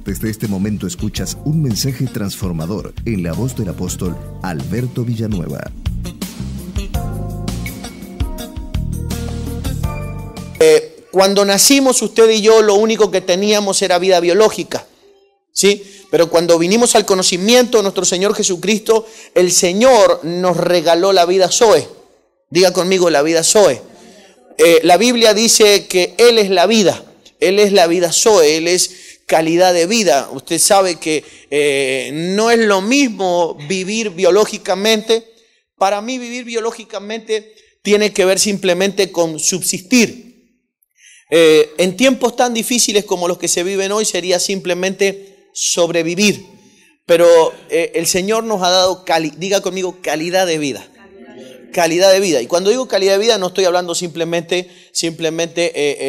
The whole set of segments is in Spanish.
Desde este momento escuchas un mensaje transformador en la voz del apóstol Alberto Villanueva. Cuando nacimos usted y yo, lo único que teníamos era vida biológica, ¿sí? Pero cuando vinimos al conocimiento de nuestro Señor Jesucristo, el Señor nos regaló la vida Zoe. Diga conmigo, la vida Zoe. La Biblia dice que Él es la vida. Él es la vida Zoe, Él es calidad de vida. Usted sabe que no es lo mismo vivir biológicamente. Para mí vivir biológicamente tiene que ver simplemente con subsistir. En tiempos tan difíciles como los que se viven hoy sería simplemente sobrevivir. Pero el Señor nos ha dado, diga conmigo, calidad de vida. Calidad de vida. Y cuando digo calidad de vida no estoy hablando simplemente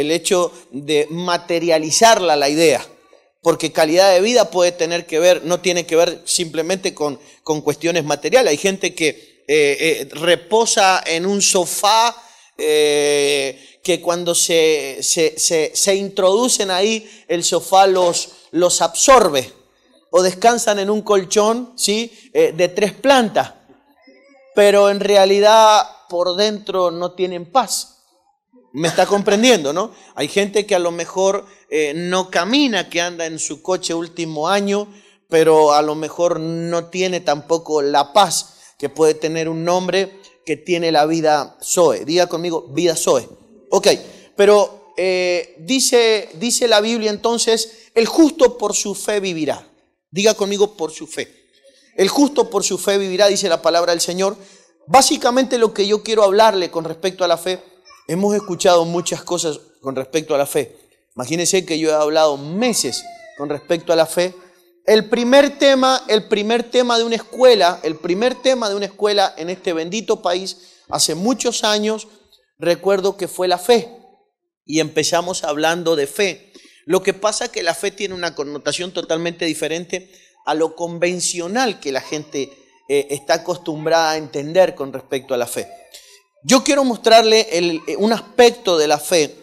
el hecho de materializarla la idea. Porque calidad de vida puede tener que ver, no tiene que ver simplemente con cuestiones materiales. Hay gente que reposa en un sofá que cuando se introducen ahí, el sofá los absorbe. O descansan en un colchón, ¿sí? De 3 plantas. Pero en realidad por dentro no tienen paz. ¿Me está comprendiendo, no? Hay gente que a lo mejor no camina, que anda en su coche último año, pero a lo mejor no tiene tampoco la paz que puede tener un hombre que tiene la vida Zoe. Diga conmigo, vida Zoe. Ok, pero dice la Biblia entonces, el justo por su fe vivirá. Diga conmigo, por su fe. El justo por su fe vivirá, dice la palabra del Señor. Básicamente lo que yo quiero hablarle con respecto a la fe, hemos escuchado muchas cosas con respecto a la fe. Imagínense que yo he hablado meses con respecto a la fe. El primer tema de una escuela en este bendito país, hace muchos años, recuerdo que fue la fe. Y empezamos hablando de fe. Lo que pasa es que la fe tiene una connotación totalmente diferente a lo convencional que la gente está acostumbrada a entender con respecto a la fe. Yo quiero mostrarle un aspecto de la fe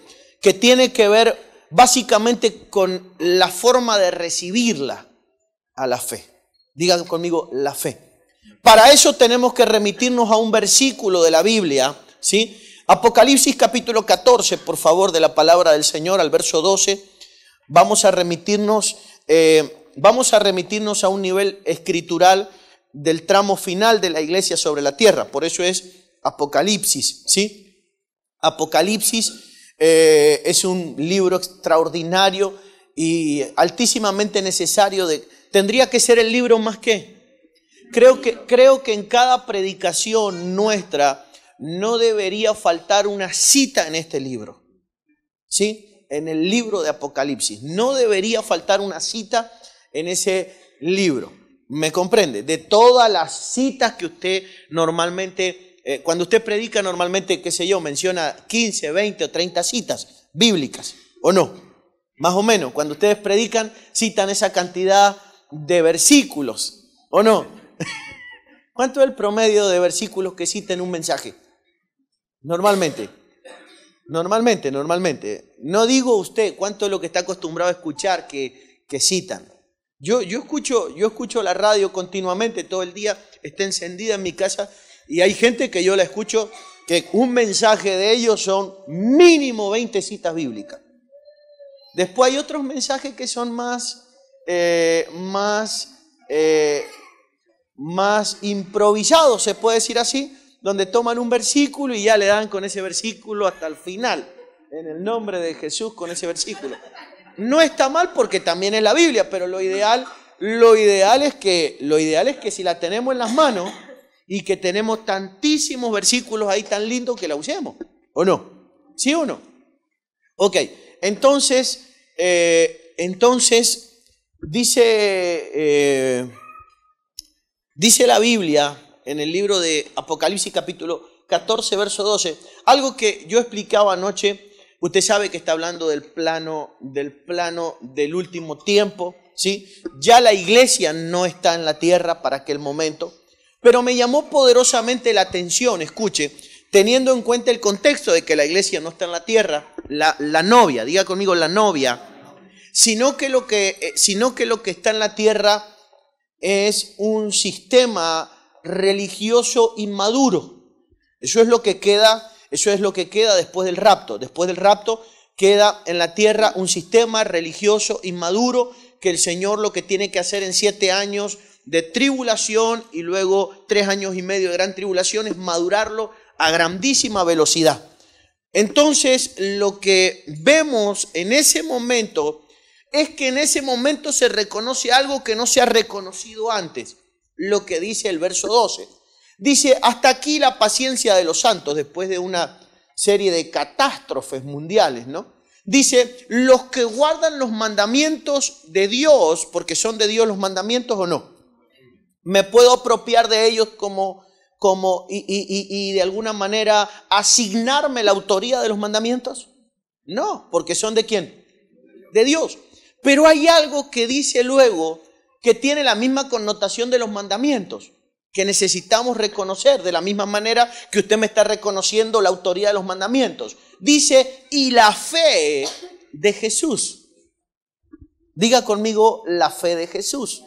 que tiene que ver básicamente con la forma de recibirla a la fe. Digan conmigo, la fe. Para eso tenemos que remitirnos a un versículo de la Biblia, ¿sí? Apocalipsis capítulo 14, por favor, de la palabra del Señor, al verso 12. Vamos a remitirnos a un nivel escritural del tramo final de la iglesia sobre la tierra. Por eso es Apocalipsis, ¿sí? Apocalipsis es un libro extraordinario y altísimamente necesario. Tendría que ser el libro más que. Creo que en cada predicación nuestra no debería faltar una cita en este libro, ¿sí? En el libro de Apocalipsis. No debería faltar una cita en ese libro. ¿Me comprende? De todas las citas que usted normalmente, cuando usted predica normalmente, qué sé yo, menciona 15, 20 o 30 citas bíblicas, ¿o no? Más o menos, cuando ustedes predican, citan esa cantidad de versículos, ¿o no? ¿Cuánto es el promedio de versículos que cita en un mensaje? Normalmente. No digo usted cuánto es lo que está acostumbrado a escuchar que citan. Yo escucho la radio continuamente, todo el día está encendida en mi casa y hay gente que yo la escucho que un mensaje de ellos son mínimo 20 citas bíblicas. Después hay otros mensajes que son más improvisados, se puede decir así, donde toman un versículo y ya le dan con ese versículo hasta el final, en el nombre de Jesús con ese versículo. No está mal porque también es la Biblia, pero lo ideal es que si la tenemos en las manos y que tenemos tantísimos versículos ahí tan lindos que la usemos, ¿o no? ¿Sí o no? Ok, entonces dice la Biblia en el libro de Apocalipsis capítulo 14, verso 12, algo que yo explicaba anoche. Usted sabe que está hablando del plano del último tiempo, ¿sí? Ya la iglesia no está en la tierra para aquel momento, pero me llamó poderosamente la atención, escuche, teniendo en cuenta el contexto de que la iglesia no está en la tierra, la novia, diga conmigo la novia, sino que lo que está en la tierra es un sistema religioso inmaduro. Eso es lo que queda después del rapto. Después del rapto queda en la tierra un sistema religioso inmaduro que el Señor lo que tiene que hacer en 7 años de tribulación y luego 3 años y medio de gran tribulación es madurarlo a grandísima velocidad. Entonces, lo que vemos en ese momento es que en ese momento se reconoce algo que no se ha reconocido antes, lo que dice el verso 12. Dice, hasta aquí la paciencia de los santos, después de una serie de catástrofes mundiales, ¿no? Dice, los que guardan los mandamientos de Dios, porque son de Dios los mandamientos o no, ¿me puedo apropiar de ellos y de alguna manera asignarme la autoría de los mandamientos? No, porque son ¿de quién? De Dios. Pero hay algo que dice luego que tiene la misma connotación de los mandamientos, que necesitamos reconocer de la misma manera que usted me está reconociendo la autoría de los mandamientos. Dice, y la fe de Jesús. Diga conmigo, la fe de Jesús.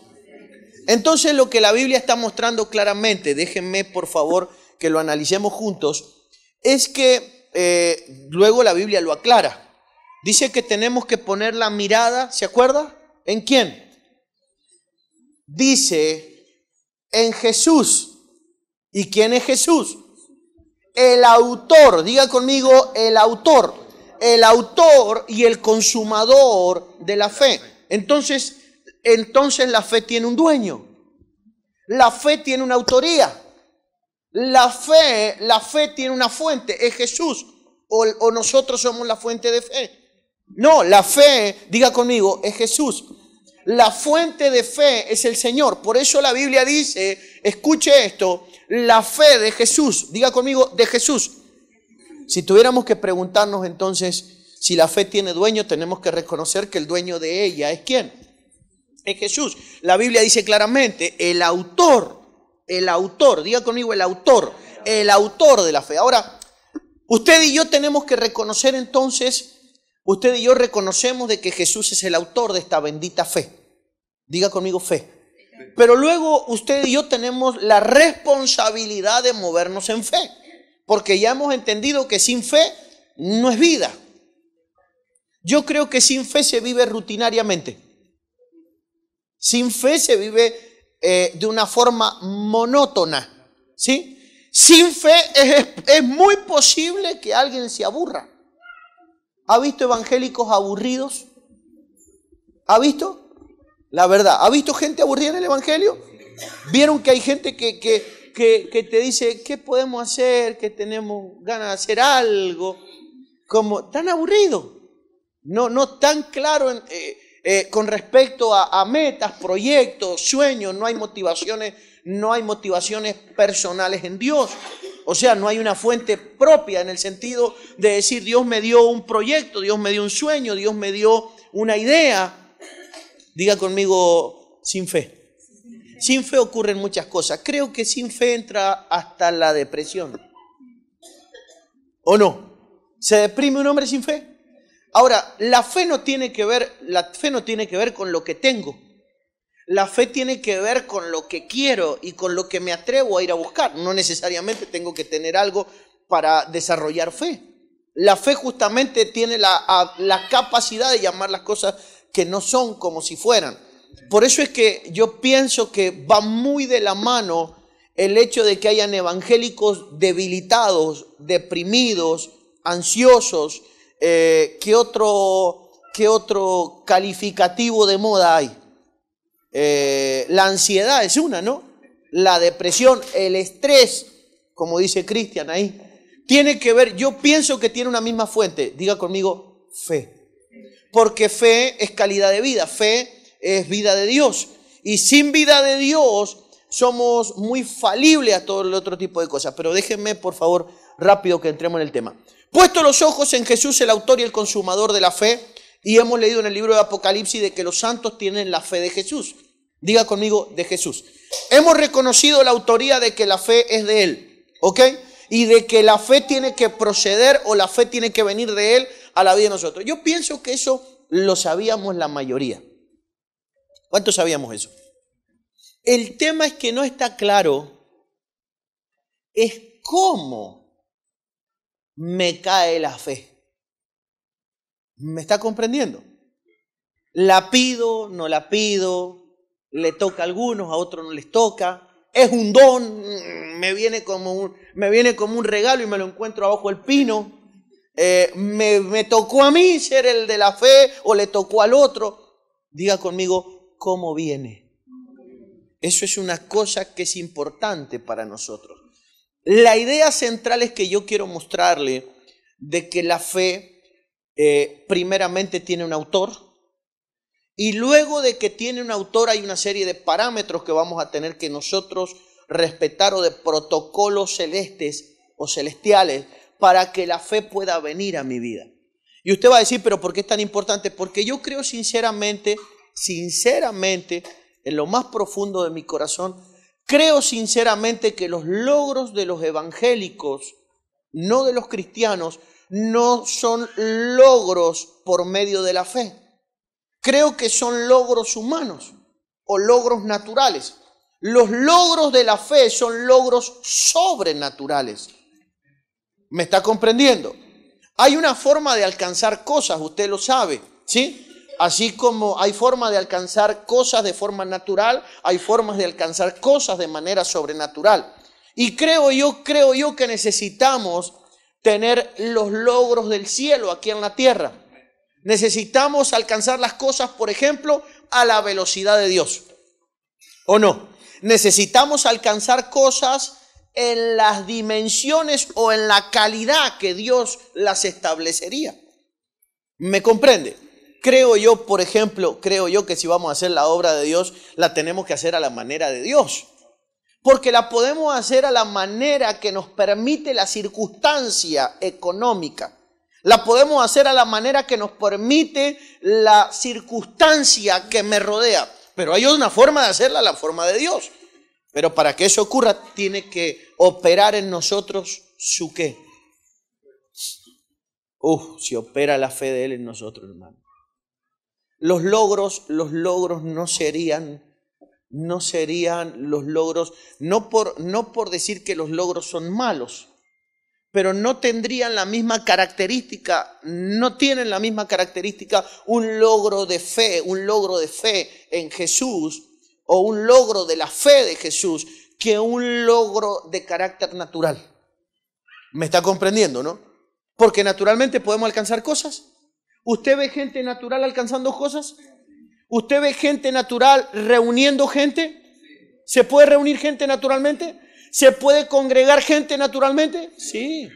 Entonces lo que la Biblia está mostrando claramente, déjenme por favor que lo analicemos juntos, es que luego la Biblia lo aclara. Dice que tenemos que poner la mirada, ¿se acuerda? ¿En quién? Dice, en Jesús. ¿Y quién es Jesús? El autor, diga conmigo, el autor y el consumador de la fe. Entonces la fe tiene un dueño, la fe tiene una autoría, la fe tiene una fuente, es Jesús, o nosotros somos la fuente de fe. No, la fe, diga conmigo, es Jesús. La fuente de fe es el Señor. Por eso la Biblia dice, escuche esto, la fe de Jesús, diga conmigo, de Jesús. Si tuviéramos que preguntarnos entonces si la fe tiene dueño, tenemos que reconocer que el dueño de ella es ¿quién? Es Jesús. La Biblia dice claramente, el autor, diga conmigo el autor de la fe. Ahora, usted y yo tenemos que reconocer entonces, usted y yo reconocemos de que Jesús es el autor de esta bendita fe. Diga conmigo fe. Pero luego usted y yo tenemos la responsabilidad de movernos en fe, porque ya hemos entendido que sin fe no es vida. Yo creo que sin fe se vive rutinariamente. Sin fe se vive de una forma monótona, ¿sí? Sin fe es muy posible que alguien se aburra. ¿Ha visto evangélicos aburridos? ¿Ha visto? La verdad, ¿ha visto gente aburrida en el evangelio? ¿Vieron que hay gente que te dice, ¿qué podemos hacer? Que tenemos ganas de hacer algo. Como tan aburrido. No tan claro con respecto a metas, proyectos, sueños. No hay motivaciones personales en Dios. O sea, no hay una fuente propia en el sentido de decir, Dios me dio un proyecto, Dios me dio un sueño, Dios me dio una idea. Diga conmigo, sin fe. Sin fe ocurren muchas cosas. Creo que sin fe entra hasta la depresión. ¿O no? ¿Se deprime un hombre sin fe? Ahora, la fe no tiene que ver con lo que tengo. La fe tiene que ver con lo que quiero y con lo que me atrevo a ir a buscar. No necesariamente tengo que tener algo para desarrollar fe. La fe justamente tiene la capacidad de llamar las cosas que no son como si fueran. Por eso es que yo pienso que va muy de la mano el hecho de que hayan evangélicos debilitados, deprimidos, ansiosos. ¿Qué otro calificativo de moda hay? La ansiedad es una, ¿no? La depresión, el estrés, como dice Cristian ahí, tiene que ver, yo pienso que tiene una misma fuente. Diga conmigo, fe. Porque fe es calidad de vida, fe es vida de Dios. Y sin vida de Dios somos muy falibles a todo el otro tipo de cosas. Pero déjenme, por favor, rápido que entremos en el tema. Puesto los ojos en Jesús, el autor y el consumador de la fe, y hemos leído en el libro de Apocalipsis de que los santos tienen la fe de Jesús. Diga conmigo, de Jesús. Hemos reconocido la autoría de que la fe es de Él, ¿ok? Y de que la fe tiene que proceder o la fe tiene que venir de Él a la vida de nosotros. Yo pienso que eso lo sabíamos la mayoría. ¿Cuántos sabíamos eso? El tema es que no está claro es cómo me cae la fe. ¿Me está comprendiendo? La pido, no la pido, le toca a algunos, a otros no les toca. Es un don, me viene como un regalo y me lo encuentro abajo del pino. Me tocó a mí ser el de la fe o le tocó al otro. Diga conmigo, ¿cómo viene? Eso es una cosa que es importante para nosotros. La idea central es que yo quiero mostrarle de que la fe primeramente tiene un autor y luego de que tiene un autor hay una serie de parámetros que vamos a tener que nosotros respetar o de protocolos celestes o celestiales para que la fe pueda venir a mi vida. Y usted va a decir, ¿pero por qué es tan importante? Porque yo creo sinceramente, en lo más profundo de mi corazón, creo sinceramente que los logros de los evangélicos, no de los cristianos, no son logros por medio de la fe. Creo que son logros humanos o logros naturales. Los logros de la fe son logros sobrenaturales. ¿Me está comprendiendo? Hay una forma de alcanzar cosas, usted lo sabe, ¿sí? Así como hay forma de alcanzar cosas de forma natural, hay formas de alcanzar cosas de manera sobrenatural. Y creo yo que necesitamos tener los logros del cielo aquí en la tierra. Necesitamos alcanzar las cosas, por ejemplo, a la velocidad de Dios. ¿O no? Necesitamos alcanzar cosas en las dimensiones o en la calidad que Dios las establecería. ¿Me comprende? Creo yo, por ejemplo, que si vamos a hacer la obra de Dios, la tenemos que hacer a la manera de Dios. Porque la podemos hacer a la manera que nos permite la circunstancia económica. La podemos hacer a la manera que nos permite la circunstancia que me rodea. Pero hay una forma de hacerla a la forma de Dios. Pero para que eso ocurra, tiene que operar en nosotros su ¿qué? Si opera la fe de Él en nosotros, hermano. Los logros no serían los logros, no por decir que los logros son malos, pero no tendrían la misma característica, no tienen la misma característica un logro de fe en Jesús o un logro de la fe de Jesús que un logro de carácter natural. ¿Me está comprendiendo, no? Porque naturalmente podemos alcanzar cosas. ¿Usted ve gente natural alcanzando cosas? ¿Usted ve gente natural reuniendo gente? ¿Se puede reunir gente naturalmente? ¿Se puede congregar gente naturalmente? Sí.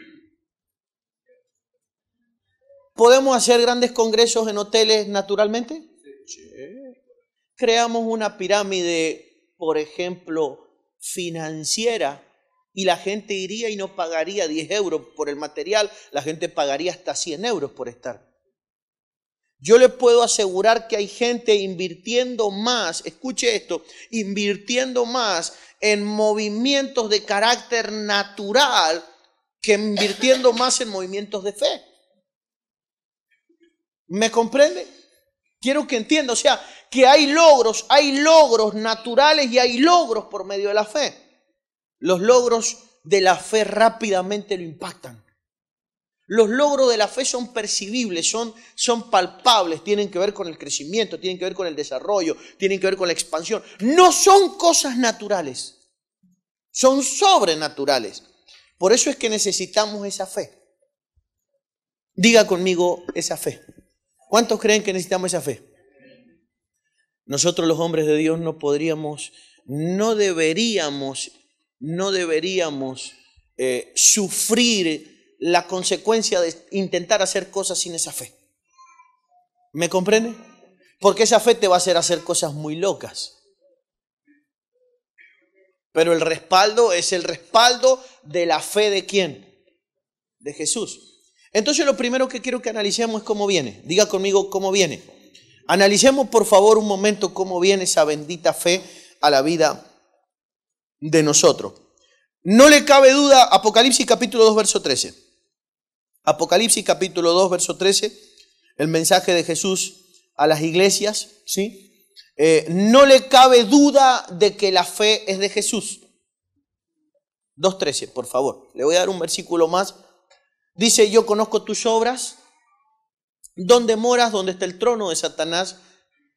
¿Podemos hacer grandes congresos en hoteles naturalmente? Sí. Creamos una pirámide, por ejemplo, financiera, y la gente iría y no pagaría 10 euros por el material, la gente pagaría hasta 100 euros por estar. Yo le puedo asegurar que hay gente invirtiendo más, escuche esto, invirtiendo más en movimientos de carácter natural que invirtiendo más en movimientos de fe. ¿Me comprende? Quiero que entienda, o sea, que hay logros naturales y hay logros por medio de la fe. Los logros de la fe rápidamente lo impactan. Los logros de la fe son percibibles, son palpables, tienen que ver con el crecimiento, tienen que ver con el desarrollo, tienen que ver con la expansión. No son cosas naturales, son sobrenaturales. Por eso es que necesitamos esa fe. Diga conmigo esa fe. ¿Cuántos creen que necesitamos esa fe? Nosotros los hombres de Dios no deberíamos sufrir la consecuencia de intentar hacer cosas sin esa fe. ¿Me comprende? Porque esa fe te va a hacer cosas muy locas. Pero el respaldo es el respaldo de la fe ¿de quién? De Jesús. Entonces lo primero que quiero que analicemos es cómo viene. Diga conmigo cómo viene. Analicemos por favor un momento cómo viene esa bendita fe a la vida de nosotros. No le cabe duda, Apocalipsis capítulo 2, verso 13. Apocalipsis capítulo 2, verso 13, el mensaje de Jesús a las iglesias, ¿sí? No le cabe duda de que la fe es de Jesús. 2:13, por favor. Le voy a dar un versículo más. Dice, yo conozco tus obras, dónde moras, dónde está el trono de Satanás.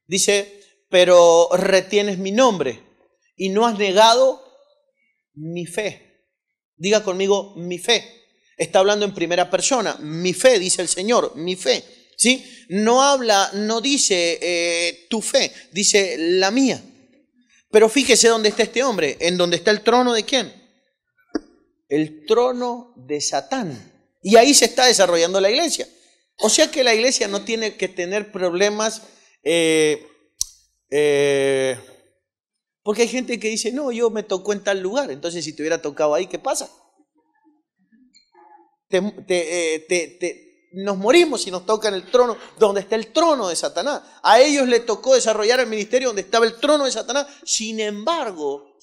Dice, pero retienes mi nombre y no has negado mi fe. Diga conmigo, mi fe. Está hablando en primera persona. Mi fe, dice el Señor, mi fe. ¿Sí? No dice tu fe, dice la mía. Pero fíjese dónde está este hombre. ¿En dónde está el trono de quién? El trono de Satán. Y ahí se está desarrollando la iglesia. O sea que la iglesia no tiene que tener problemas. Porque hay gente que dice, no, yo me tocó en tal lugar. Entonces si te hubiera tocado ahí, ¿qué pasa? Nos morimos si nos toca en el trono, donde está el trono de Satanás. A ellos les tocó desarrollar el ministerio donde estaba el trono de Satanás. Sin embargo,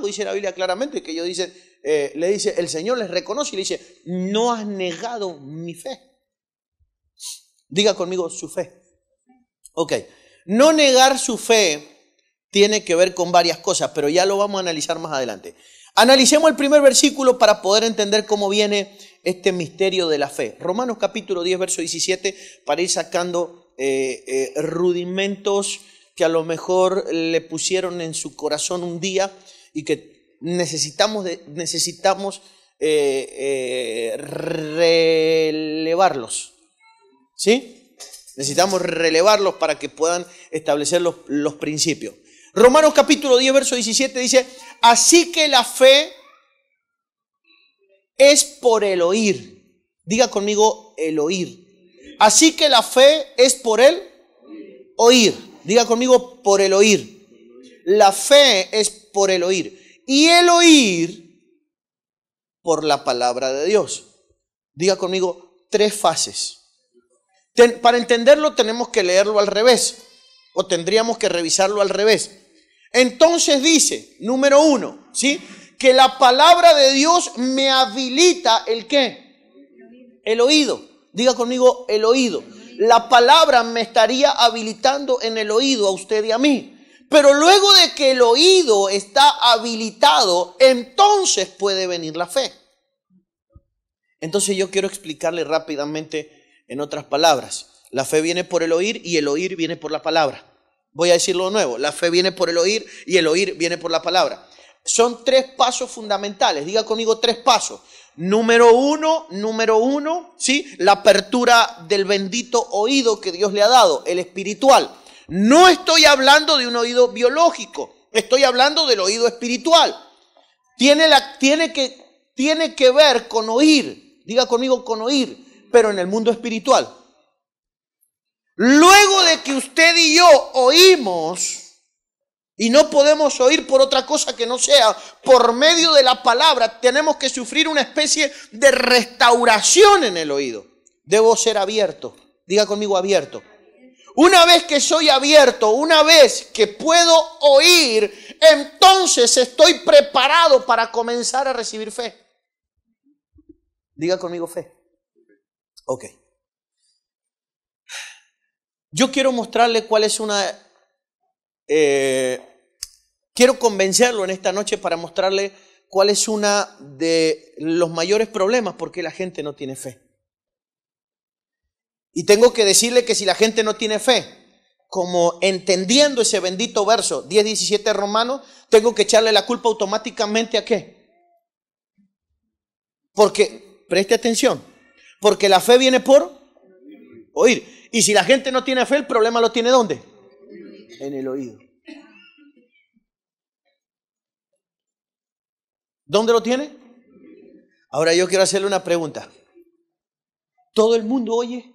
dice la Biblia claramente que ellos dicen, le dice, el Señor les reconoce y le dice, no has negado mi fe. Diga conmigo su fe. Ok, no negar su fe tiene que ver con varias cosas, pero ya lo vamos a analizar más adelante. Analicemos el primer versículo para poder entender cómo viene este misterio de la fe. Romanos capítulo 10, verso 17, para ir sacando rudimentos que a lo mejor le pusieron en su corazón un día y que necesitamos relevarlos. ¿Sí? Necesitamos relevarlos para que puedan establecer los principios. Romanos capítulo 10, verso 17 dice, así que la fe es por el oír. Diga conmigo el oír. Así que la fe es por el oír. Diga conmigo por el oír. La fe es por el oír. Y el oír por la palabra de Dios. Diga conmigo 3 fases. Para entenderlo tenemos que leerlo al revés. O tendríamos que revisarlo al revés. Entonces dice, número 1, ¿sí? Que la palabra de Dios me habilita ¿el qué? El oído. Diga conmigo el oído. La palabra me estaría habilitando en el oído a usted y a mí. Pero luego de que el oído está habilitado, entonces puede venir la fe. Entonces yo quiero explicarle rápidamente en otras palabras. La fe viene por el oír y el oír viene por la palabra. Voy a decirlo de nuevo. La fe viene por el oír y el oír viene por la palabra. Son 3 pasos fundamentales. Diga conmigo 3 pasos. Número uno, ¿sí? La apertura del bendito oído que Dios le ha dado, el espiritual. No estoy hablando de un oído biológico, estoy hablando del oído espiritual. Tiene que ver con oír. Diga conmigo con oír, pero en el mundo espiritual. Luego de que usted y yo oímos, y no podemos oír por otra cosa que no sea por medio de la palabra, tenemos que sufrir una especie de restauración en el oído. Debo ser abierto. Diga conmigo abierto. Una vez que soy abierto, una vez que puedo oír, entonces estoy preparado para comenzar a recibir fe. Diga conmigo fe. Ok. Yo quiero mostrarle cuál es quiero convencerlo en esta noche para mostrarle cuál es una de los mayores problemas porque la gente no tiene fe. Y tengo que decirle que si la gente no tiene fe, como entendiendo ese bendito verso 10:17 de Romanos, tengo que echarle la culpa automáticamente ¿a qué? Porque, preste atención, porque la fe viene por oír. Y si la gente no tiene fe, el problema lo tiene ¿dónde? En el oído. ¿Dónde lo tiene? Ahora yo quiero hacerle una pregunta. ¿Todo el mundo oye?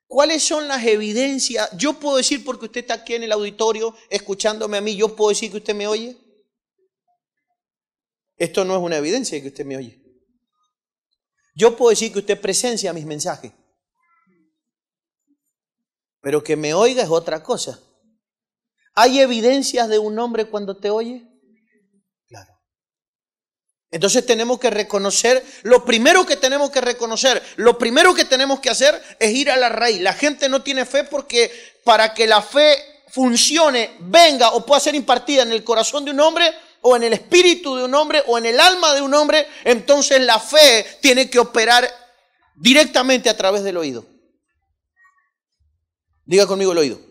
¿Cuáles son las evidencias? Yo puedo decir, porque usted está aquí en el auditorio escucándome a mí, yo puedo decir que usted me oye. Esto no es una evidencia de que usted me oye. Yo puedo decir que usted presencia mis mensajes. Pero que me oiga es otra cosa. ¿Hay evidencias de un hombre cuando te oye? Claro. Entonces tenemos que reconocer, lo primero que tenemos que reconocer, lo primero que tenemos que hacer es ir a la raíz. La gente no tiene fe porque para que la fe funcione, venga o pueda ser impartida en el corazón de un hombre o en el espíritu de un hombre o en el alma de un hombre, entonces la fe tiene que operar directamente a través del oído. Diga conmigo el oído.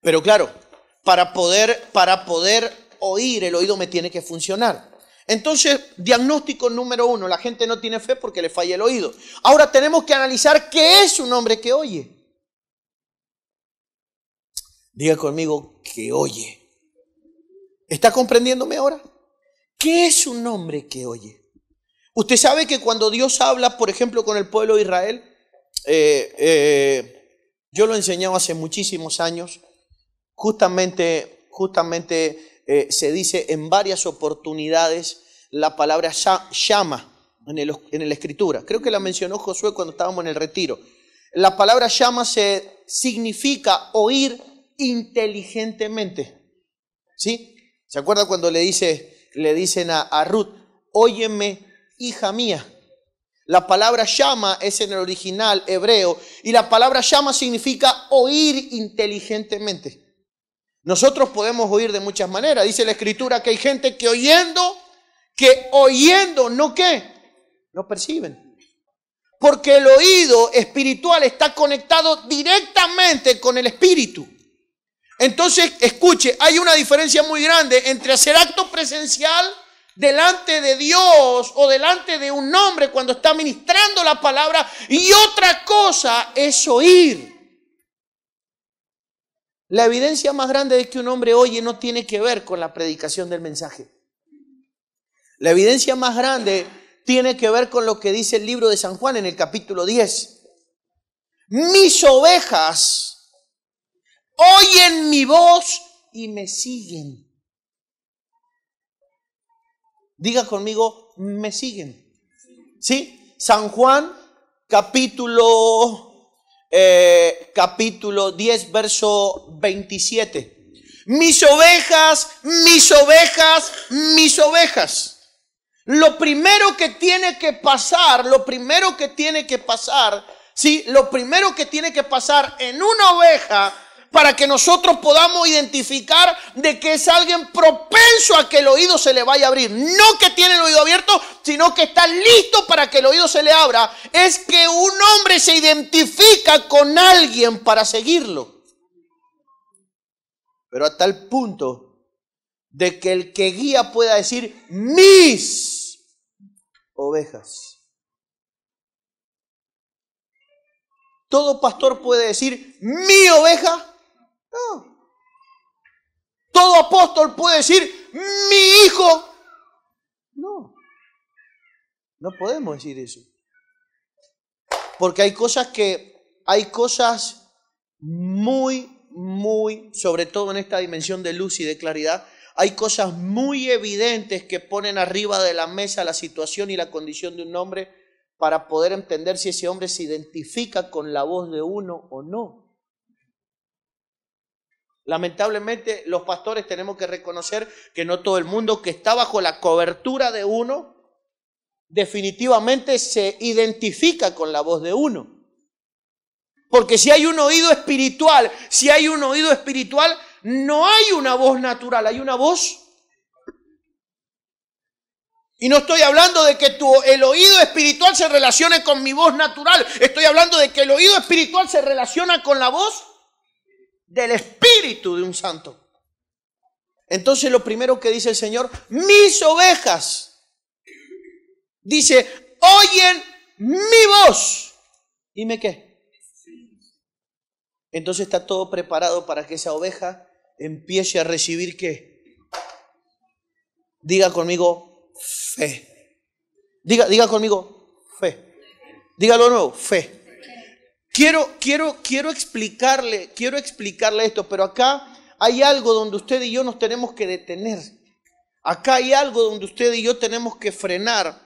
Pero claro, para poder oír, el oído me tiene que funcionar. Entonces, diagnóstico número 1, la gente no tiene fe porque le falla el oído. Ahora tenemos que analizar qué es un hombre que oye. Diga conmigo, que oye. ¿Está comprendiéndome ahora? ¿Qué es un hombre que oye? Usted sabe que cuando Dios habla, por ejemplo, con el pueblo de Israel, yo lo he enseñado hace muchísimos años, justamente se dice en varias oportunidades la palabra llama en la escritura. Creo que la mencionó Josué cuando estábamos en el retiro. La palabra llama significa oír inteligentemente. ¿Sí? ¿Se acuerda cuando le dicen a Ruth, óyeme, hija mía? La palabra llama es en el original hebreo y la palabra llama significa oír inteligentemente. Nosotros podemos oír de muchas maneras. Dice la escritura que hay gente que oyendo, no perciben. Porque el oído espiritual está conectado directamente con el espíritu. Entonces, escuche, hay una diferencia muy grande entre hacer acto presencial delante de Dios o delante de un hombre cuando está ministrando la palabra y otra cosa es oír. La evidencia más grande de que un hombre oye no tiene que ver con la predicación del mensaje. La evidencia más grande tiene que ver con lo que dice el libro de San Juan en el capítulo 10. Mis ovejas oyen mi voz y me siguen. Diga conmigo, me siguen. ¿Sí? San Juan, capítulo 10, verso 27. Mis ovejas, mis ovejas, mis ovejas. Lo primero que tiene que pasar en una oveja para que nosotros podamos identificar de que es alguien propenso a que el oído se le vaya a abrir. No que tiene el oído abierto, sino que está listo para que el oído se le abra. Es que un hombre se identifica con alguien para seguirlo. Pero a tal punto de que el que guía pueda decir, mis ovejas. ¿Todo pastor puede decir, mi oveja? No. ¿Todo apóstol puede decir, mi hijo? No. No podemos decir eso. Porque hay cosas muy, sobre todo en esta dimensión de luz y de claridad, hay cosas muy evidentes que ponen arriba de la mesa la situación y la condición de un hombre para poder entender si ese hombre se identifica con la voz de uno o no. Lamentablemente los pastores tenemos que reconocer que no todo el mundo que está bajo la cobertura de uno definitivamente se identifica con la voz de uno. Porque si hay un oído espiritual, no hay una voz natural, hay una voz. Y no estoy hablando de que el oído espiritual se relacione con mi voz natural. Estoy hablando de que el oído espiritual se relaciona con la voz del Espíritu de un santo. Entonces lo primero que dice el Señor, mis ovejas, dice, oyen mi voz. Dime qué. Entonces está todo preparado para que esa oveja empiece a recibir ¿qué? Diga conmigo, fe. Diga conmigo, fe. Dígalo de nuevo, fe. Quiero explicarle esto, pero acá hay algo donde usted y yo nos tenemos que detener. Acá hay algo donde usted y yo tenemos que frenar,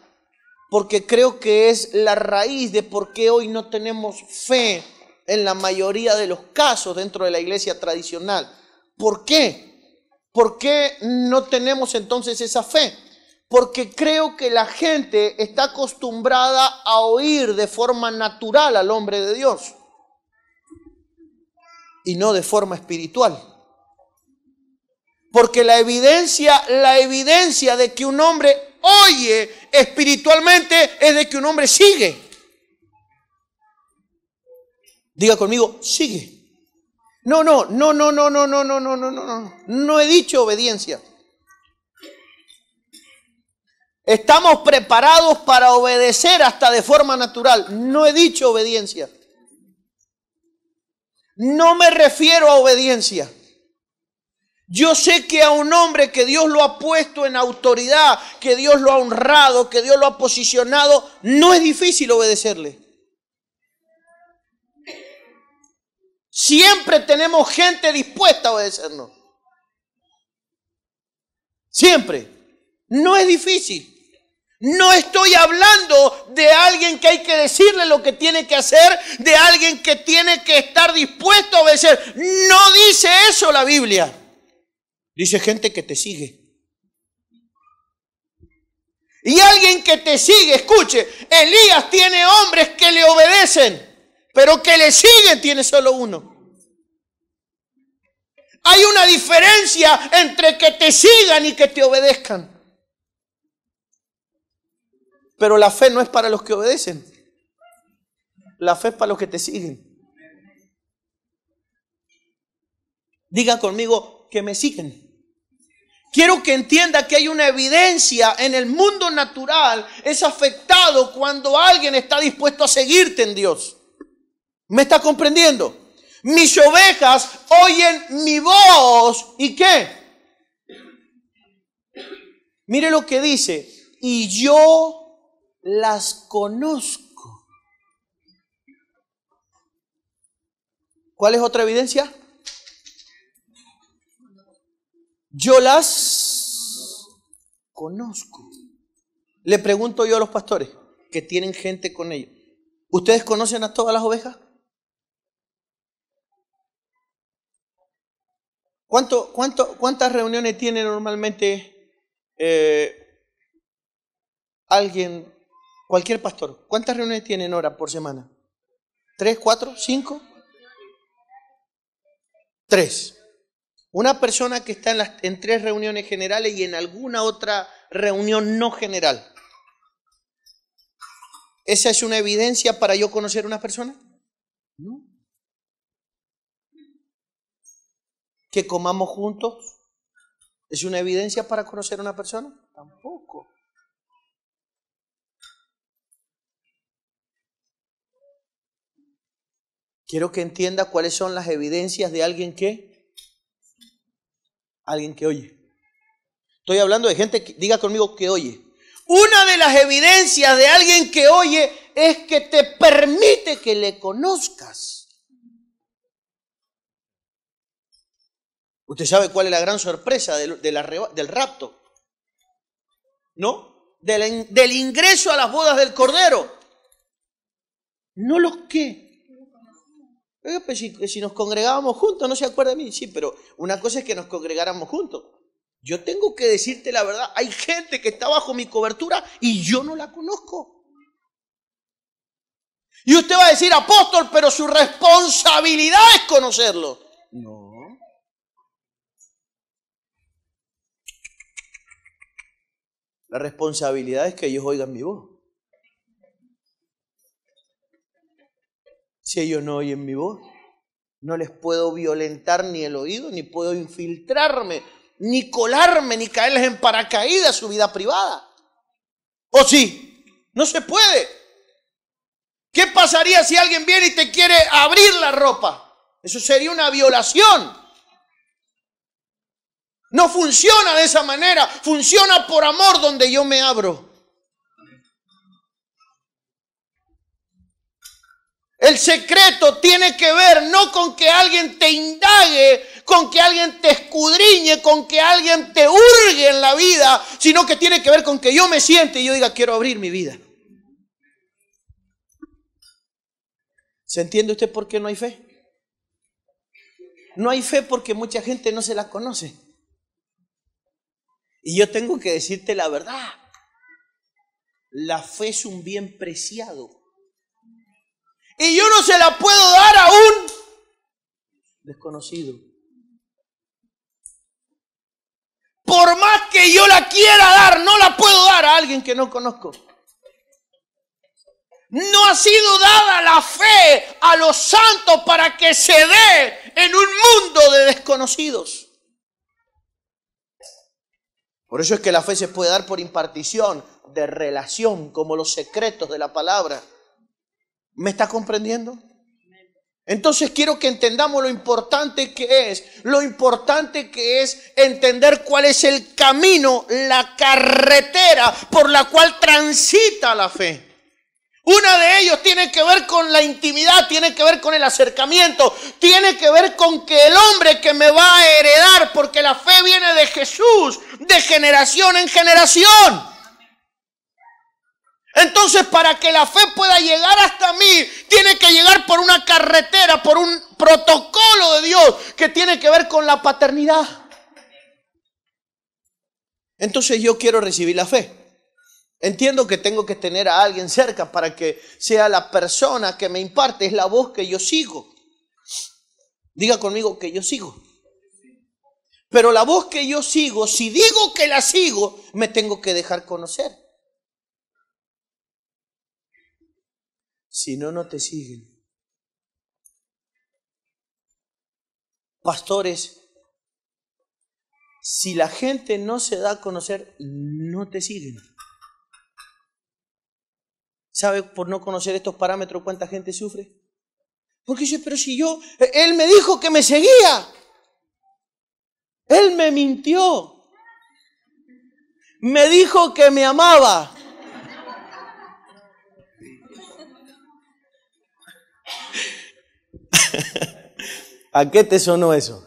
porque creo que es la raíz de por qué hoy no tenemos fe en la mayoría de los casos dentro de la iglesia tradicional. ¿Por qué? ¿Por qué no tenemos entonces esa fe? Porque creo que la gente está acostumbrada a oír de forma natural al hombre de Dios y no de forma espiritual. Porque la evidencia de que un hombre oye espiritualmente es de que un hombre sigue. Diga conmigo, sigue. No he dicho obediencia. Estamos preparados para obedecer hasta de forma natural. No he dicho obediencia. No me refiero a obediencia. Yo sé que a un hombre que Dios lo ha puesto en autoridad, que Dios lo ha honrado, que Dios lo ha posicionado, no es difícil obedecerle. Siempre tenemos gente dispuesta a obedecernos. Siempre. No es difícil. No estoy hablando de alguien que hay que decirle lo que tiene que hacer, de alguien que tiene que estar dispuesto a obedecer. No dice eso la Biblia. Dice gente que te sigue. Y alguien que te sigue, escuche, Elías tiene hombres que le obedecen, pero que le siguen tiene solo uno. Hay una diferencia entre que te sigan y que te obedezcan. Pero la fe no es para los que obedecen. La fe es para los que te siguen. Diga conmigo que me siguen. Quiero que entienda que hay una evidencia en el mundo natural. Es afectado cuando alguien está dispuesto a seguirte en Dios. ¿Me está comprendiendo? Mis ovejas oyen mi voz. ¿Y qué? Mire lo que dice. Y yo las conozco. ¿Cuál es otra evidencia? Yo las conozco. Le pregunto yo a los pastores que tienen gente con ellos. ¿Ustedes conocen a todas las ovejas? ¿Cuántas reuniones tiene normalmente alguien? Cualquier pastor, ¿cuántas reuniones tiene en hora por semana? ¿3, 4, 5? 3. Una persona que está en 3 reuniones generales y en alguna otra reunión no general. ¿Esa es una evidencia para yo conocer a una persona? No. ¿Que comamos juntos es una evidencia para conocer a una persona? Tampoco. Quiero que entienda cuáles son las evidencias de alguien que oye. Estoy hablando de gente que, diga conmigo, que oye. Una de las evidencias de alguien que oye es que te permite que le conozcas. Usted sabe cuál es la gran sorpresa del rapto, ¿no? Del ingreso a las bodas del Cordero. No los que. Pues si nos congregábamos juntos, ¿no se acuerda de mí? Sí, pero una cosa es que nos congregáramos juntos. Yo tengo que decirte la verdad, hay gente que está bajo mi cobertura y yo no la conozco. Y usted va a decir, apóstol, pero su responsabilidad es conocerlo. No. La responsabilidad es que ellos oigan mi voz. Si ellos no oyen mi voz, no les puedo violentar ni el oído, ni puedo infiltrarme, ni colarme, ni caerles en paracaídas su vida privada. ¿O sí? No se puede. ¿Qué pasaría si alguien viene y te quiere abrir la ropa? Eso sería una violación. No funciona de esa manera, funciona por amor donde yo me abro. El secreto tiene que ver no con que alguien te indague, con que alguien te escudriñe, con que alguien te hurgue en la vida, sino que tiene que ver con que yo me siente y yo diga, quiero abrir mi vida. ¿Se entiende usted por qué no hay fe? No hay fe porque mucha gente no se la conoce. Y yo tengo que decirte la verdad. La fe es un bien preciado. Y yo no se la puedo dar a un desconocido. Por más que yo la quiera dar, no la puedo dar a alguien que no conozco. No ha sido dada la fe a los santos para que se dé en un mundo de desconocidos. Por eso es que la fe se puede dar por impartición de relación, como los secretos de la palabra. ¿Me está comprendiendo? Entonces quiero que entendamos lo importante que es entender cuál es el camino, la carretera por la cual transita la fe. Una de ellos tiene que ver con la intimidad, tiene que ver con el acercamiento, tiene que ver con que el hombre que me va a heredar, porque la fe viene de Jesús, de generación en generación. Entonces, para que la fe pueda llegar hasta mí, tiene que llegar por una carretera, por un protocolo de Dios que tiene que ver con la paternidad. Entonces yo quiero recibir la fe. Entiendo que tengo que tener a alguien cerca para que sea la persona que me imparte, es la voz que yo sigo. Diga conmigo que yo sigo. Pero la voz que yo sigo, si digo que la sigo, me tengo que dejar conocer. Si no, no te siguen. Pastores, si la gente no se da a conocer, no te siguen. ¿Sabe por no conocer estos parámetros cuánta gente sufre? Porque dice, pero si él me dijo que me seguía. Él me mintió. Me dijo que me amaba. ¿A qué te sonó eso?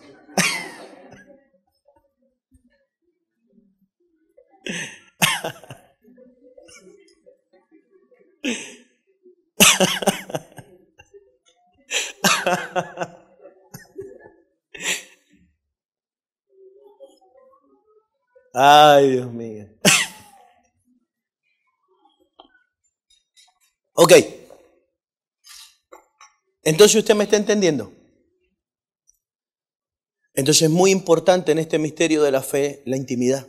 Ay, Dios mío. Ok. Entonces usted me está entendiendo. Entonces es muy importante en este misterio de la fe la intimidad.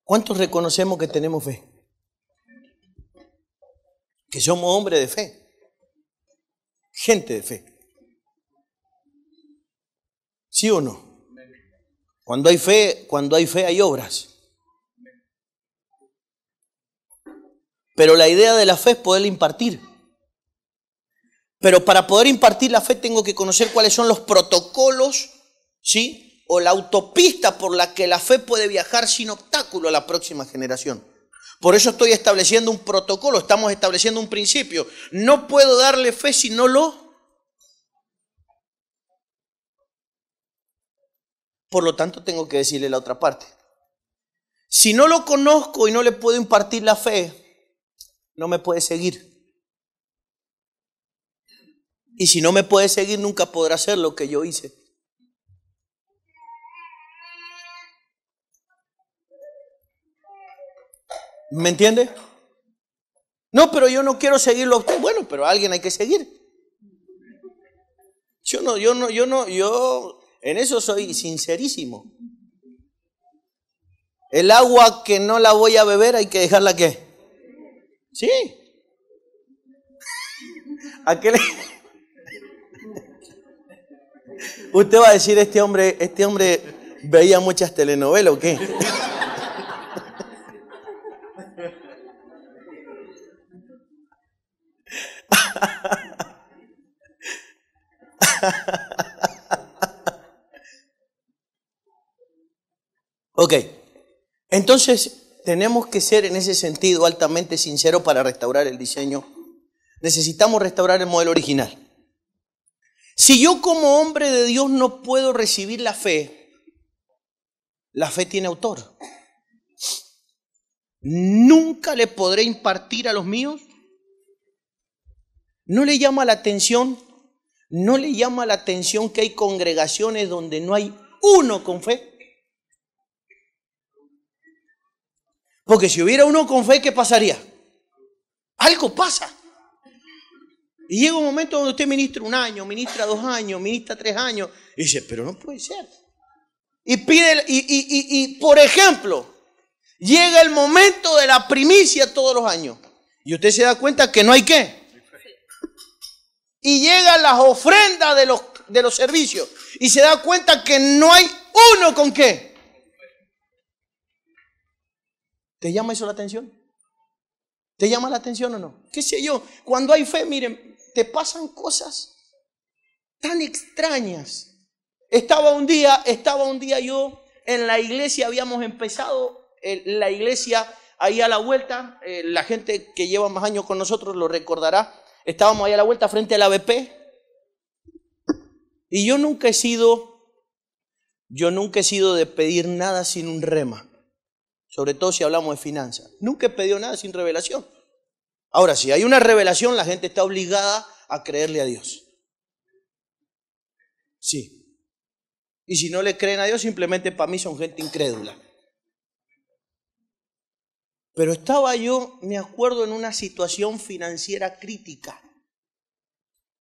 ¿Cuántos reconocemos que tenemos fe? Que somos hombres de fe. Gente de fe. ¿Sí o no? Cuando hay fe hay obras. Pero la idea de la fe es poderla impartir. Pero para poder impartir la fe tengo que conocer cuáles son los protocolos, ¿sí? O la autopista por la que la fe puede viajar sin obstáculo a la próxima generación. Por eso estoy estableciendo un protocolo, estamos estableciendo un principio. No puedo darle fe si no lo... Por lo tanto, tengo que decirle la otra parte. Si no lo conozco y no le puedo impartir la fe, no me puede seguir. Y si no me puede seguir, nunca podrá hacer lo que yo hice. ¿Me entiende? No, pero yo no quiero seguirlo a usted. Bueno, pero a alguien hay que seguir. Yo en eso soy sincerísimo. El agua que no la voy a beber hay que dejarla ¿qué? Sí. ¿A qué le... Usted va a decir, este hombre veía muchas telenovelas ¿o qué? Ok, entonces tenemos que ser en ese sentido altamente sinceros para restaurar el diseño. Necesitamos restaurar el modelo original. Si yo como hombre de Dios no puedo recibir la fe tiene autor. Nunca le podré impartir a los míos. ¿No le llama la atención? ¿No le llama la atención que hay congregaciones donde no hay uno con fe? Porque si hubiera uno con fe, ¿qué pasaría? Algo pasa. Y llega un momento donde usted ministra 1 año, ministra 2 años, ministra 3 años, y dice, pero no puede ser. Y pide, por ejemplo, llega el momento de la primicia todos los años. Y usted se da cuenta que no hay qué. Y llegan las ofrendas de los servicios. Y se da cuenta que no hay uno con qué. ¿Te llama eso la atención? ¿Te llama la atención o no? ¿Qué sé yo? Cuando hay fe, miren, te pasan cosas tan extrañas. Estaba un día yo en la iglesia, habíamos empezado la iglesia ahí a la vuelta, la gente que lleva más años con nosotros lo recordará, estábamos ahí a la vuelta frente a la BP, y yo nunca he sido de pedir nada sin un rema, sobre todo si hablamos de finanzas, nunca he pedido nada sin revelación. Ahora, si hay una revelación, la gente está obligada a creerle a Dios. Sí. Y si no le creen a Dios, simplemente para mí son gente incrédula. Pero estaba yo, me acuerdo, en una situación financiera crítica.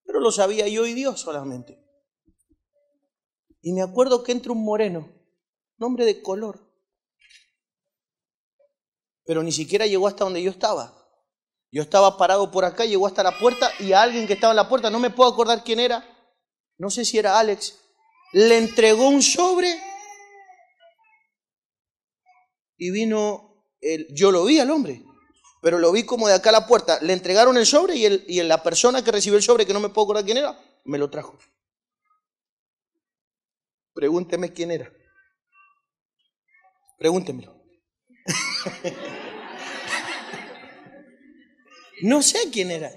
Pero lo sabía yo y Dios solamente. Y me acuerdo que entra un moreno, un hombre de color. Pero ni siquiera llegó hasta donde yo estaba. Yo estaba parado por acá, llegó hasta la puerta y a alguien que estaba en la puerta, no me puedo acordar quién era, no sé si era Alex, le entregó un sobre y vino, yo lo vi al hombre, pero lo vi como de acá a la puerta, le entregaron el sobre y la persona que recibió el sobre, que no me puedo acordar quién era, me lo trajo. Pregúnteme quién era. Pregúntemelo. No sé quién era.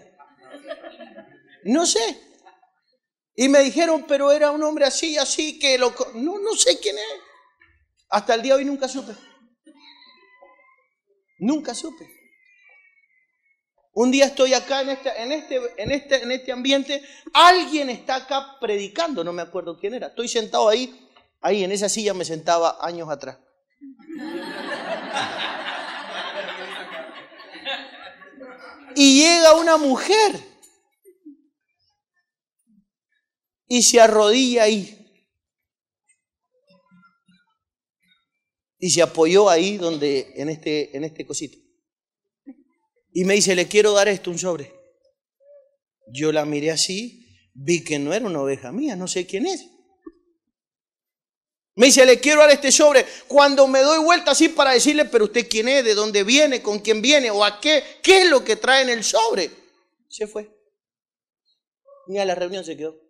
No sé. Y me dijeron, pero era un hombre así, que no sé quién es. Hasta el día de hoy nunca supe. Nunca supe. Un día estoy acá en este ambiente, alguien está acá predicando, no me acuerdo quién era. Estoy sentado ahí en esa silla me sentaba años atrás. Y llega una mujer y se arrodilla ahí y se apoyó ahí donde en este cosito y me dice, le quiero dar esto, un sobre. Yo la miré así, vi que no era una oveja mía, no sé quién es. Me dice, le quiero dar este sobre. Cuando me doy vuelta así para decirle, pero usted quién es, de dónde viene, con quién viene, o a qué es lo que trae en el sobre, se fue. Ni a la reunión se quedó.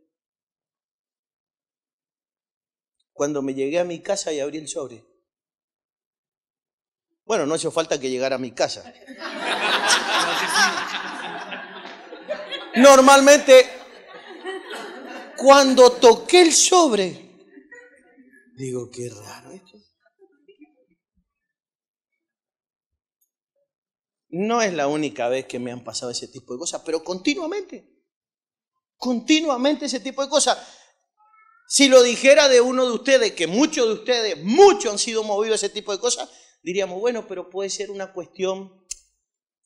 Cuando me llegué a mi casa y abrí el sobre. Bueno, no hizo falta que llegara a mi casa. Normalmente, cuando toqué el sobre, digo, qué raro esto. No es la única vez que me han pasado ese tipo de cosas, pero continuamente ese tipo de cosas. Si lo dijera de uno de ustedes, que muchos han sido movidos a ese tipo de cosas, diríamos, bueno, pero puede ser una cuestión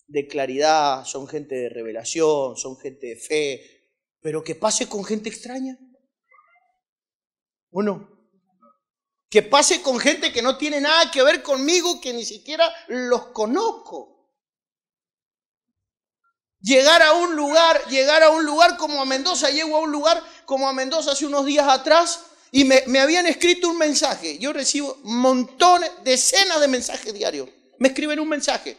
de claridad, son gente de revelación, son gente de fe, pero que pase con gente extraña, ¿o no? Que pase con gente que no tiene nada que ver conmigo, que ni siquiera los conozco. Llegar a un lugar como a Mendoza, llego a un lugar como a Mendoza hace unos días atrás y me habían escrito un mensaje. Yo recibo montones, decenas de mensajes diarios. Me escriben un mensaje.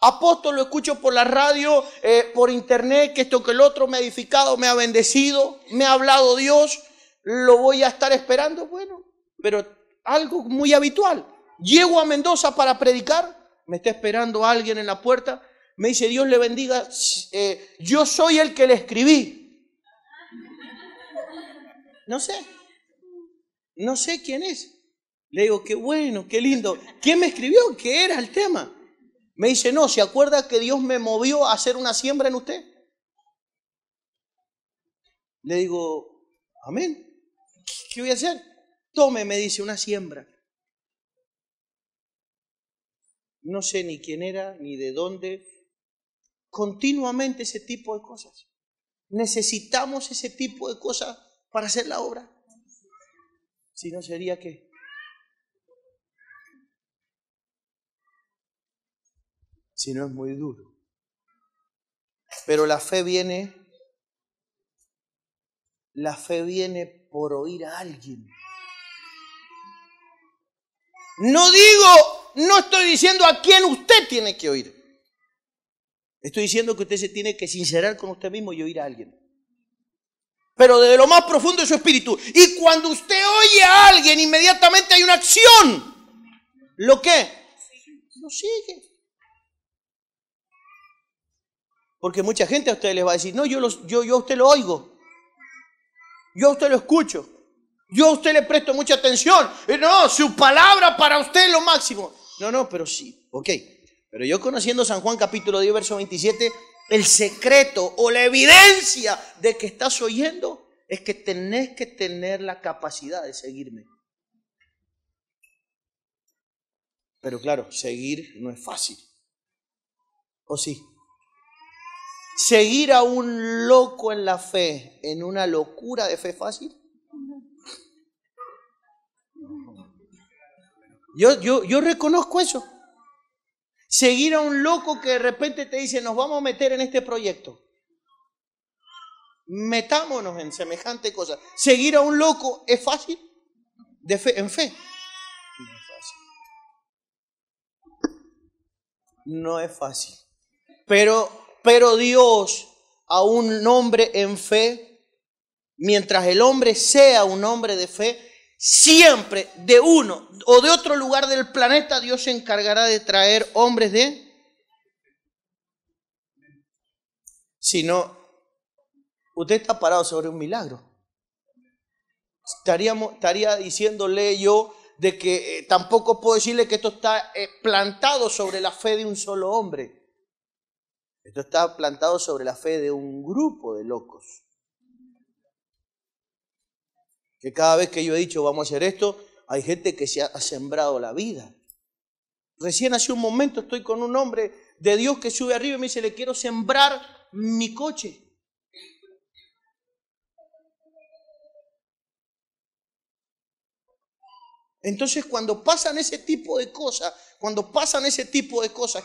Apóstol, lo escucho por la radio, por internet, que esto que el otro me ha edificado, me ha bendecido, me ha hablado Dios, lo voy a estar esperando. Bueno, pero algo muy habitual. Llego a Mendoza para predicar, me está esperando alguien en la puerta, me dice, Dios le bendiga, yo soy el que le escribí. No sé quién es. Le digo, qué bueno, qué lindo. ¿Quién me escribió? ¿Qué era el tema? Me dice, no, ¿se acuerda que Dios me movió a hacer una siembra en usted? Le digo, amén. ¿Qué voy a hacer? Tome, me dice, una siembra. No sé ni quién era, ni de dónde. Continuamente ese tipo de cosas. Necesitamos ese tipo de cosas para hacer la obra. Si no, sería ¿qué? Si no, es muy duro. Pero la fe viene por oír a alguien. No estoy diciendo a quién usted tiene que oír. Estoy diciendo que usted se tiene que sincerar con usted mismo y oír a alguien. Pero desde lo más profundo de su espíritu. Y cuando usted oye a alguien, inmediatamente hay una acción. ¿Lo qué? Lo sigue. Porque mucha gente a ustedes les va a decir, no, yo a usted lo oigo. Yo a usted lo escucho. Yo a usted le presto mucha atención. No, su palabra para usted es lo máximo. No, pero sí, ok. Pero yo conociendo San Juan capítulo 10, verso 27, el secreto o la evidencia de que estás oyendo es que tenés que tener la capacidad de seguirme. Pero claro, seguir no es fácil. ¿O sí? ¿Seguir a un loco en la fe, en una locura de fe es fácil? Yo reconozco eso. Seguir a un loco que de repente te dice, nos vamos a meter en este proyecto. Metámonos en semejante cosa. ¿Seguir a un loco es fácil? De fe, en fe. No es fácil. No es fácil. Pero Dios a un hombre en fe, mientras el hombre sea un hombre de fe, siempre de uno o de otro lugar del planeta Dios se encargará de traer hombres de... Si no, usted está parado sobre un milagro. Estaría diciéndole yo de que tampoco puedo decirle que esto está plantado sobre la fe de un solo hombre. Esto está plantado sobre la fe de un grupo de locos. Que cada vez que yo he dicho vamos a hacer esto, hay gente que se ha sembrado la vida. Recién hace un momento estoy con un hombre de Dios que sube arriba y me dice, le quiero sembrar mi coche. Entonces cuando pasan ese tipo de cosas,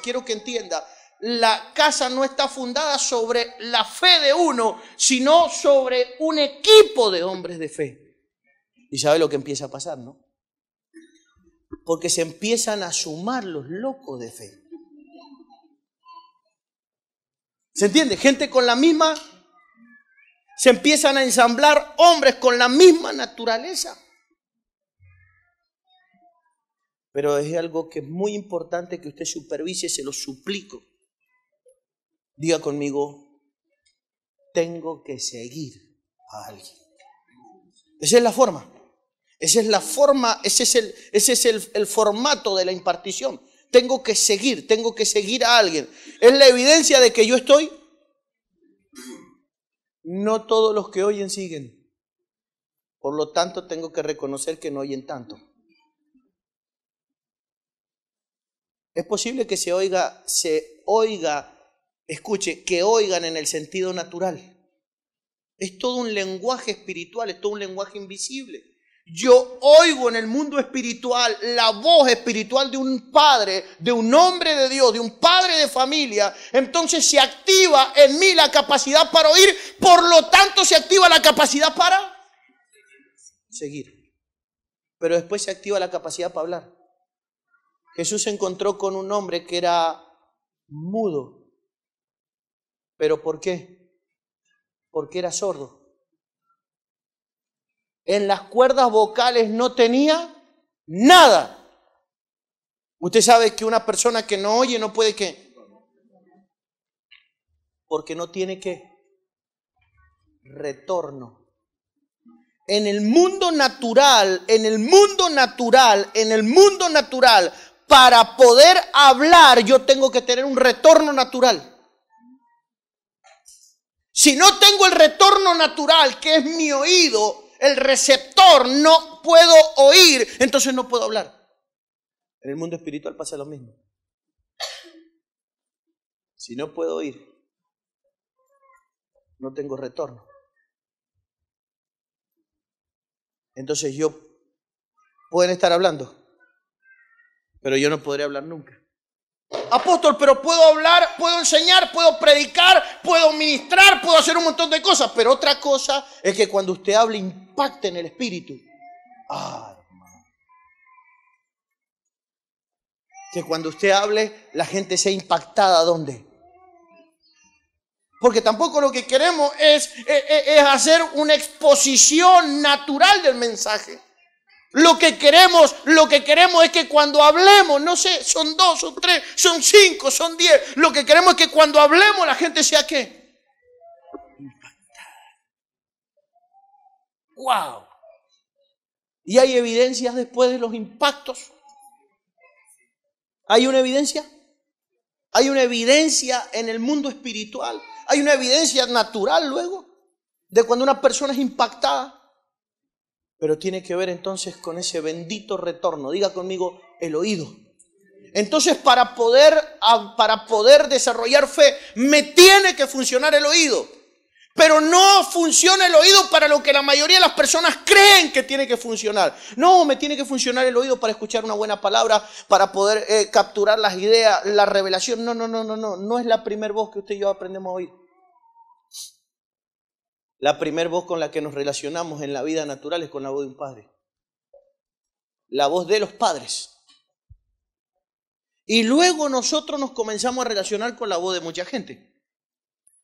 quiero que entienda, la casa no está fundada sobre la fe de uno, sino sobre un equipo de hombres de fe. ¿Y sabe lo que empieza a pasar, no? Porque se empiezan a sumar los locos de fe. ¿Se entiende? Gente con la misma... Se empiezan a ensamblar hombres con la misma naturaleza. Pero es algo que es muy importante que usted supervise, se lo suplico. Diga conmigo, tengo que seguir a alguien. Esa es la forma. Ese es el formato de la impartición. Tengo que seguir a alguien. Es la evidencia de que yo estoy. No todos los que oyen siguen. Por lo tanto, tengo que reconocer que no oyen tanto. Es posible que se oiga, escuche, que oigan en el sentido natural. Es todo un lenguaje espiritual, es todo un lenguaje invisible. Yo oigo en el mundo espiritual la voz espiritual de un padre, de un hombre de Dios, de un padre de familia. Entonces se activa en mí la capacidad para oír, por lo tanto se activa la capacidad para seguir. Pero después se activa la capacidad para hablar. Jesús se encontró con un hombre que era mudo. ¿Pero por qué? Porque era sordo. En las cuerdas vocales no tenía nada. Usted sabe que una persona que no oye no puede ¿qué? Porque no tiene ¿qué? Retorno. En el mundo natural, para poder hablar yo tengo que tener un retorno natural. Si no tengo el retorno natural, que es mi oído, el receptor, no puedo oír, entonces no puedo hablar. En el mundo espiritual pasa lo mismo. Si no puedo oír, no tengo retorno. Entonces pueden estar hablando, pero yo no podré hablar nunca. Apóstol, pero puedo hablar, puedo enseñar, puedo predicar, puedo ministrar, puedo hacer un montón de cosas, pero otra cosa es que cuando usted hable impacte en el espíritu. Hermano. Que cuando usted hable la gente sea impactada. ¿Dónde? Porque tampoco lo que queremos es hacer una exposición natural del mensaje. Lo que queremos es que cuando hablemos, no sé, son 2, son 3, son 5, son 10. Lo que queremos es que cuando hablemos la gente sea ¿qué? Impactada. ¡Wow! ¿Y hay evidencias después de los impactos? ¿Hay una evidencia? Hay una evidencia en el mundo espiritual. Hay una evidencia natural luego de cuando una persona es impactada. Pero tiene que ver entonces con ese bendito retorno. Diga conmigo, el oído. Entonces para poder desarrollar fe, me tiene que funcionar el oído. Pero no funciona el oído para lo que la mayoría de las personas creen que tiene que funcionar. No, me tiene que funcionar el oído para escuchar una buena palabra, para poder capturar las ideas, la revelación. No. No es la primera voz que usted y yo aprendemos a oír. La primera voz con la que nos relacionamos en la vida natural es con la voz de un padre. La voz de los padres. Y luego nosotros nos comenzamos a relacionar con la voz de mucha gente.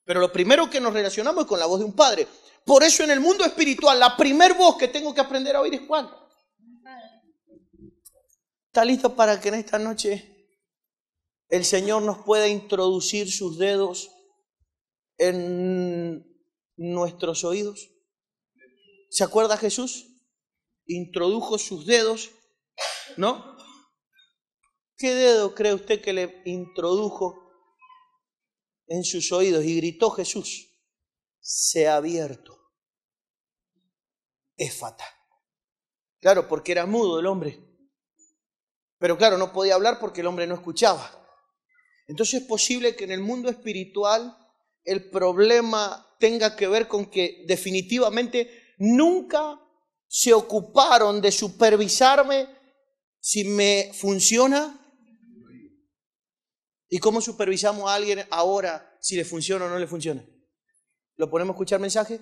Pero lo primero que nos relacionamos es con la voz de un padre. Por eso en el mundo espiritual, la primera voz que tengo que aprender a oír es ¿cuál? ¿Está listo para que en esta noche el Señor nos pueda introducir sus dedos en nuestros oídos? ¿Se acuerda Jesús? Introdujo sus dedos, ¿no? ¿Qué dedo cree usted que le introdujo en sus oídos? Y gritó Jesús, sea abierto. Éfata. Claro, porque era mudo el hombre. Pero claro, no podía hablar porque el hombre no escuchaba. Entonces es posible que en el mundo espiritual el problema tenga que ver con que definitivamente nunca se ocuparon de supervisarme si me funciona. ¿Y cómo supervisamos a alguien ahora si le funciona o no le funciona? ¿Lo ponemos a escuchar mensajes?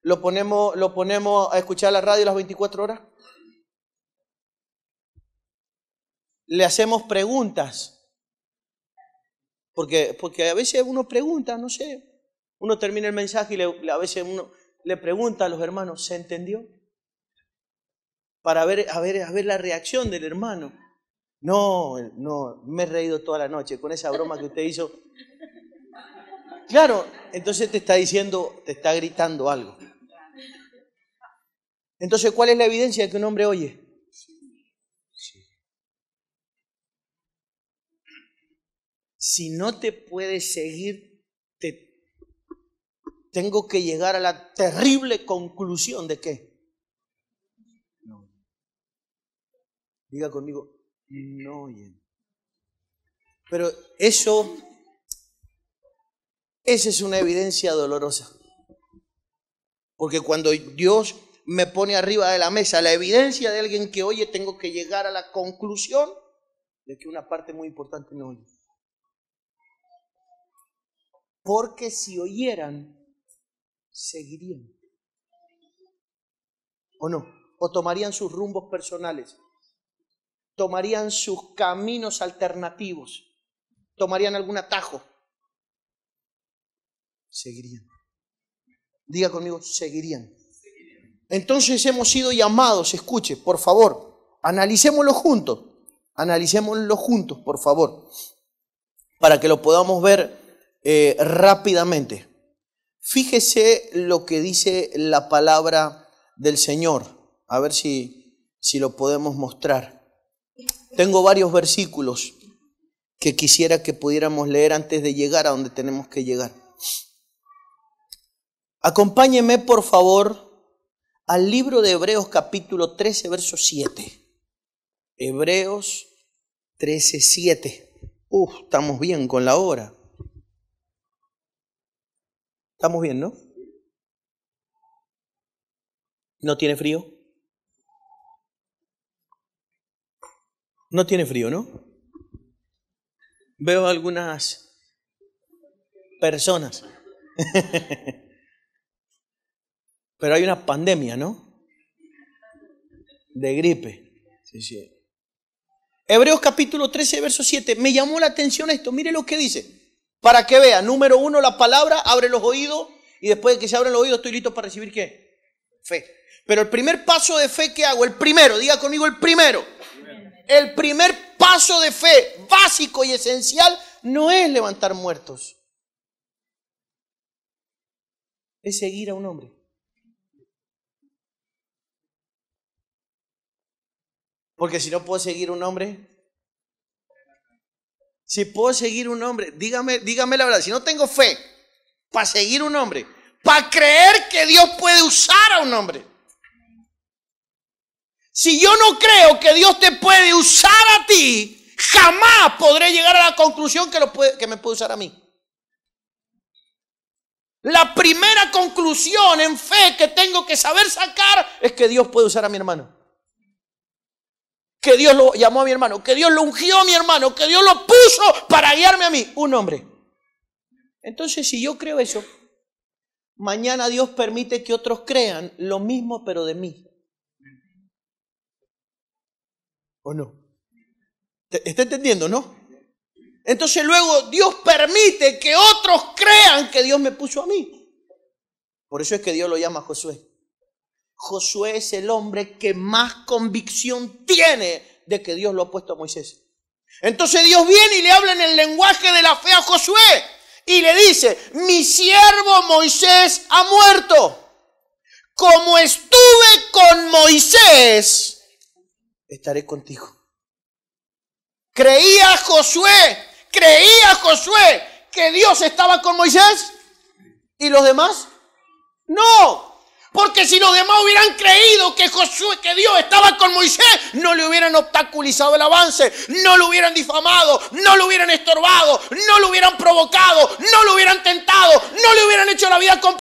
¿Lo ponemos a escuchar la radio las 24 horas? ¿Le hacemos preguntas? Porque a veces uno pregunta, no sé, uno termina el mensaje y a veces uno le pregunta a los hermanos, ¿se entendió? Para ver la reacción del hermano. No, me he reído toda la noche con esa broma que usted hizo. Claro, entonces te está gritando algo. Entonces, ¿cuál es la evidencia de que un hombre oye? Sí. Si no te puedes seguir, tengo que llegar a la terrible conclusión de ¿qué? No. Diga conmigo, no oyen. Pero esa es una evidencia dolorosa. Porque cuando Dios me pone arriba de la mesa la evidencia de alguien que oye, tengo que llegar a la conclusión de que una parte muy importante no oye. Porque si oyeran, seguirían. ¿O no? O tomarían sus rumbos personales. Tomarían sus caminos alternativos. Tomarían algún atajo. Seguirían. Diga conmigo, seguirían. Entonces hemos sido llamados, escuche, por favor, analicémoslo juntos, por favor, para que lo podamos ver rápidamente. Fíjese lo que dice la palabra del Señor, a ver si lo podemos mostrar. Tengo varios versículos que quisiera que pudiéramos leer antes de llegar a donde tenemos que llegar. Acompáñenme, por favor, al libro de Hebreos capítulo 13, verso 7. Hebreos 13, 7. Estamos bien con la hora. Estamos bien, ¿no? ¿No tiene frío? No tiene frío, ¿no? Veo algunas personas. Pero hay una pandemia, ¿no? De gripe. Sí, sí. Hebreos capítulo 13, verso 7. Me llamó la atención esto. Mire lo que dice. Para que vea. Número 1, la palabra abre los oídos. Y después de que se abren los oídos estoy listo para recibir ¿qué? Fe. Pero el primer paso de fe que hago, el primero, diga conmigo el primero. El primer paso de fe básico y esencial no es levantar muertos. Es seguir a un hombre. Porque si no puedo seguir un hombre, si puedo seguir un hombre, dígame la verdad, si no tengo fe para seguir un hombre, para creer que Dios puede usar a un hombre. Si yo no creo que Dios te puede usar a ti, jamás podré llegar a la conclusión que me puede usar a mí. La primera conclusión en fe que tengo que saber sacar es que Dios puede usar a mi hermano. Que Dios lo llamó a mi hermano, que Dios lo ungió a mi hermano, que Dios lo puso para guiarme a mí, un hombre. Entonces, si yo creo eso, mañana Dios permite que otros crean lo mismo, pero de mí. ¿O no? ¿Está entendiendo, no? Entonces luego Dios permite que otros crean que Dios me puso a mí. Por eso es que Dios lo llama Josué. Josué es el hombre que más convicción tiene de que Dios lo ha puesto a Moisés. Entonces Dios viene y le habla en el lenguaje de la fe a Josué y le dice: mi siervo Moisés ha muerto. Como estuve con Moisés, estaré contigo. ¿Creía Josué que Dios estaba con Moisés? ¿Y los demás? No. Porque si los demás hubieran creído que Dios estaba con Moisés, no le hubieran obstaculizado el avance, no lo hubieran difamado, no lo hubieran estorbado, no lo hubieran provocado, no lo hubieran tentado, no le hubieran hecho la vida complicada.